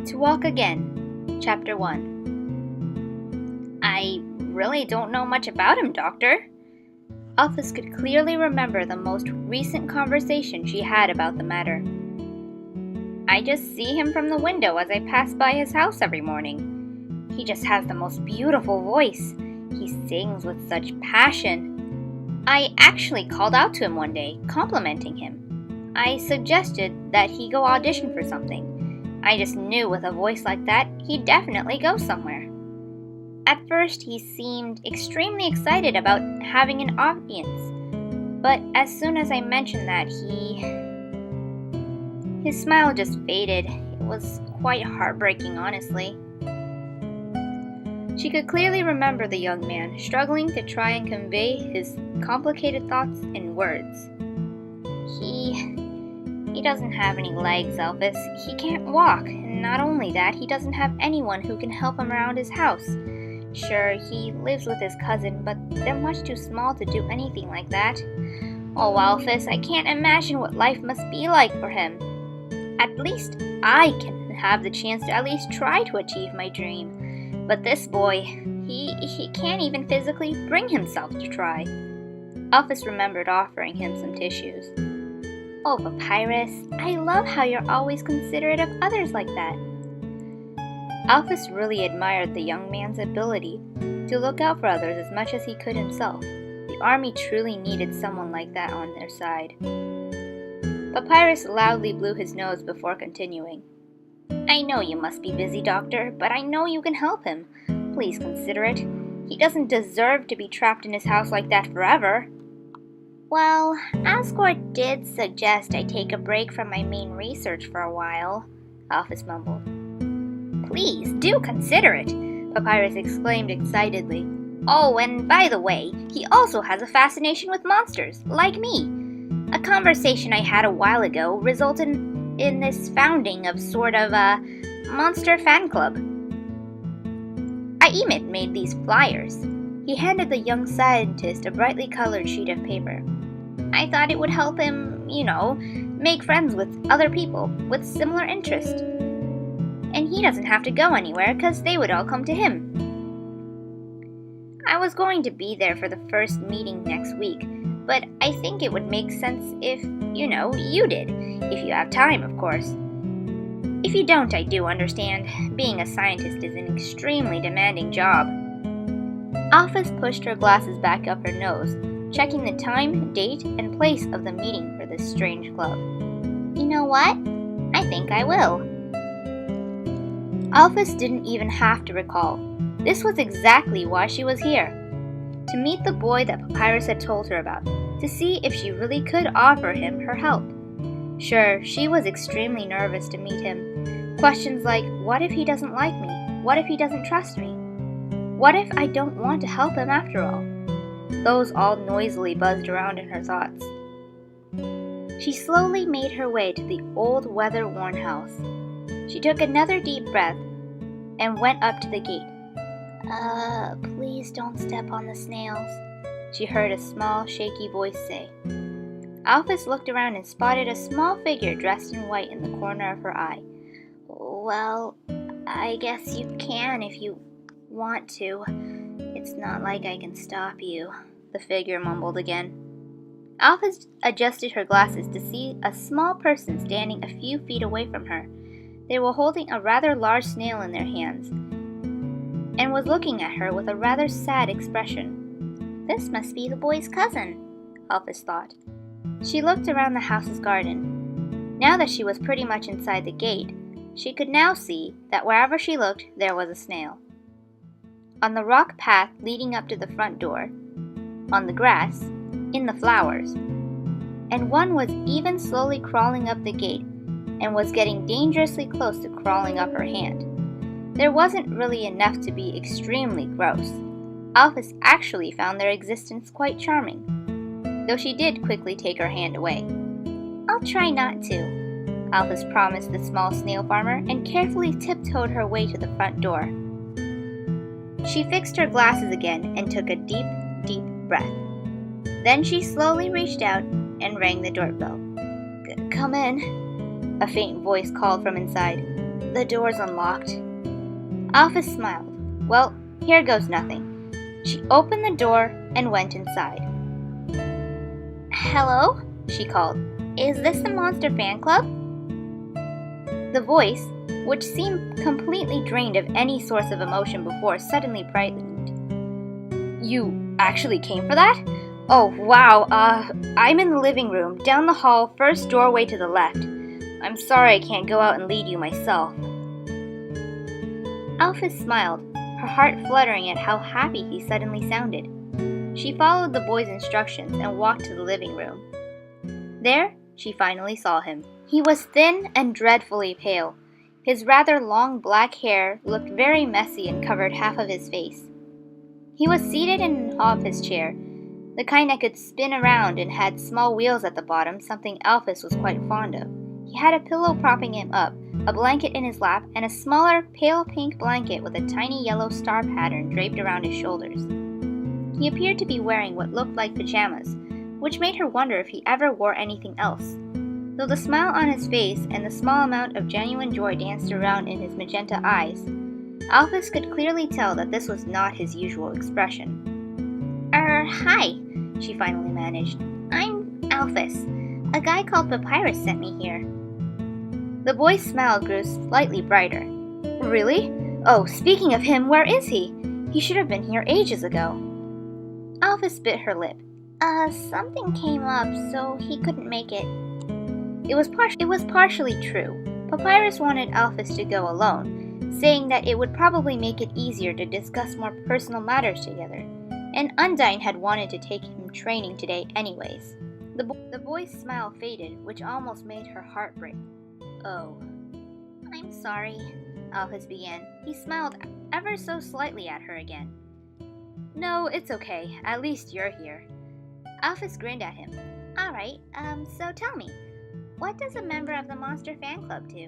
To Walk Again, Chapter 1. I really don't know much about him, Doctor. Alphys could clearly remember the most recent conversation she had about the matter. I just see him from the window as I pass by his house every morning. He just has the most beautiful voice. He sings with such passion. I actually called out to him one day, complimenting him. I suggested that he go audition for something. I just knew with a voice like that, he'd definitely go somewhere. At first, he seemed extremely excited about having an audience, but as soon as I mentioned that, his smile just faded. It was quite heartbreaking, honestly. She could clearly remember the young man struggling to try and convey his complicated thoughts in words. He doesn't have any legs, Alphys. He can't walk, and not only that, he doesn't have anyone who can help him around his house. Sure, he lives with his cousin, but they're much too small to do anything like that. Oh, Alphys, I can't imagine what life must be like for him. At least I can have the chance to at least try to achieve my dream. But this boy, he can't even physically bring himself to try. Alphys remembered offering him some tissues. Oh, Papyrus, I love how you're always considerate of others like that. Alphys really admired the young man's ability to look out for others as much as he could himself. The army truly needed someone like that on their side. Papyrus loudly blew his nose before continuing. I know you must be busy, Doctor, but I know you can help him. Please consider it. He doesn't deserve to be trapped in his house like that forever. Well, Asgore did suggest I take a break from my main research for a while, Alphys mumbled. Please do consider it, Papyrus exclaimed excitedly. Oh, and by the way, he also has a fascination with monsters, like me. A conversation I had a while ago resulted in this founding of sort of a monster fan club. Emmet made these flyers. He handed the young scientist a brightly colored sheet of paper. I thought it would help him, make friends with other people with similar interests. And he doesn't have to go anywhere because they would all come to him. I was going to be there for the first meeting next week, but I think it would make sense if, you did. If you have time, of course. If you don't, I do understand. Being a scientist is an extremely demanding job. Alphys pushed her glasses back up her nose, checking the time, date, and place of the meeting for this strange club. You know what? I think I will. Alphys didn't even have to recall. This was exactly why she was here. To meet the boy that Papyrus had told her about, to see if she really could offer him her help. Sure, she was extremely nervous to meet him. Questions like, what if he doesn't like me? What if he doesn't trust me? What if I don't want to help him after all? Those all noisily buzzed around in her thoughts. She slowly made her way to the old weather-worn house. She took another deep breath and went up to the gate. Please don't step on the snails, she heard a small, shaky voice say. Alphys looked around and spotted a small figure dressed in white in the corner of her eye. Well, I guess you can if you want to. It's not like I can stop you, the figure mumbled again. Alphys adjusted her glasses to see a small person standing a few feet away from her. They were holding a rather large snail in their hands, and was looking at her with a rather sad expression. This must be the boy's cousin, Alphys thought. She looked around the house's garden. Now that she was pretty much inside the gate, she could now see that wherever she looked, there was a snail. On the rock path leading up to the front door, on the grass, in the flowers, and one was even slowly crawling up the gate and was getting dangerously close to crawling up her hand. There wasn't really enough to be extremely gross. Alphys actually found their existence quite charming, though she did quickly take her hand away. I'll try not to, Alphys promised the small snail farmer and carefully tiptoed her way to the front door. She fixed her glasses again and took a deep, deep breath. Then she slowly reached out and rang the doorbell. Come in, a faint voice called from inside. The door's unlocked. Alphys smiled. Well, here goes nothing. She opened the door and went inside. Hello? She called. Is this the Monster Fan Club? The voice, which seemed completely drained of any source of emotion before, suddenly brightened. You actually came for that? Oh, wow, I'm in the living room, down the hall, first doorway to the left. I'm sorry I can't go out and lead you myself. Alphys smiled, her heart fluttering at how happy he suddenly sounded. She followed the boy's instructions and walked to the living room. There, she finally saw him. He was thin and dreadfully pale. His rather long black hair looked very messy and covered half of his face. He was seated in an office chair, the kind that could spin around and had small wheels at the bottom, something Alphys was quite fond of. He had a pillow propping him up, a blanket in his lap, and a smaller, pale pink blanket with a tiny yellow star pattern draped around his shoulders. He appeared to be wearing what looked like pajamas, which made her wonder if he ever wore anything else. Though the smile on his face and the small amount of genuine joy danced around in his magenta eyes, Alphys could clearly tell that this was not his usual expression. Hi, she finally managed. I'm Alphys. A guy called Papyrus sent me here. The boy's smile grew slightly brighter. Really? Oh, speaking of him, where is he? He should have been here ages ago. Alphys bit her lip. Something came up, so he couldn't make it. It was partially true. Papyrus wanted Alphys to go alone, saying that it would probably make it easier to discuss more personal matters together, and Undine had wanted to take him training today anyways. The boy's smile faded, which almost made her heart break. Oh. I'm sorry, Alphys began. He smiled ever so slightly at her again. No, it's okay. At least you're here. Alphys grinned at him. Alright, so tell me, what does a member of the Monster Fan Club do?